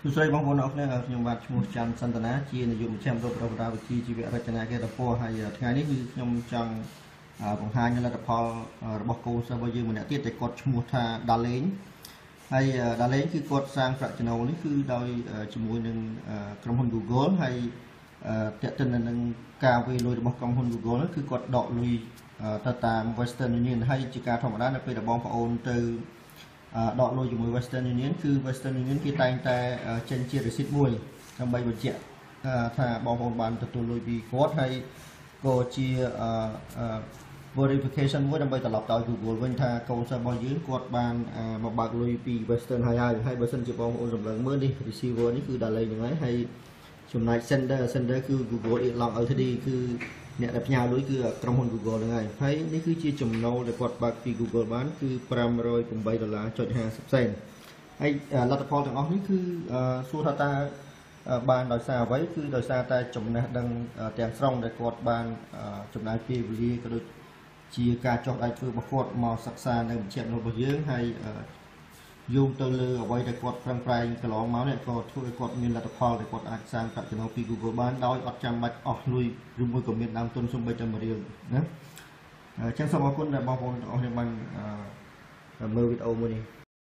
Tôi sẽ bóng vốn ốc này ở trong mặt một trăm sân tana chia là dùng trăm đô đầu vào chi chi việc ra chân cái tập po hay ngàyนี้trong trong bằng hai như là tập po bọc cô sau bao giờ mình đã tiết để cột một thà đá lớn hay đá lớnคือกดสร้างประจันเอานี่คือโดยจมูกหนึ่งกรมหุ่น Google ให้เตะตันหนึ่งกาวไปลุยระบบกรมหุ่น Google นั่นคือกดดอกลุยตาม Western Union ให้จิการธรรมดาในเป็นระบบของโอนtừดอกลุยจมูก Western Union คือ Western Union ที่แต่งแต่เช่นเชียร์หรือซิดมวยทำใบบรรเจาะถ้าบองของบานตัวลุยบีโค้ดให้ก็เชียร์ verification មួយដើម្បីត្រឡប់ទៅ Google វិញថាកូនសិស្សរបស់យើងគាត់បានមកបើកលុយពី Western ហើយបើសិនជាបងប្អូនសម្លឹងមើលនេះ receiver នេះគឺដល់លេខហ្នឹងហើយចំណែក sender គឺ Google log LTD គឺអ្នកដែលផ្ញើលុយគឺក្រុមហ៊ុន Google ហ្នឹងហើយនេះគឺជាចំណូលដែលគាត់បើកពី Google បានគឺ$508.50 ហើយលទ្ធផលទាំងអស់នេះគឺសួរថាតើបានដោយសារអ្វីគឺដោយសារតែចំណេះដឹងទាំងស្រុងដែលគាត់បានចំណាយពេលវេលាក៏ដូចជាការចុះដៃធ្វើរបស់គាត់មកសិក្សានៅវិទ្យាល័យរបស់យើងហើយយោងទៅលើអ្វីដែលគាត់ប្រឹងប្រែងកន្លងមកនេះក៏ធ្វើឲ្យគាត់មានលទ្ធផលដែលគាត់អាចសាងប្រាក់ចំណូលពី Google បានដោយអត់ចាំបាច់អស់លុយឬមួយក៏មានដើមទុនសូម្បីតែ1រៀលណាអញ្ចឹងសូមអរគុណដែលបងប្អូនទាំងអស់គ្នាបានមើលវីដេអូមួយនេះ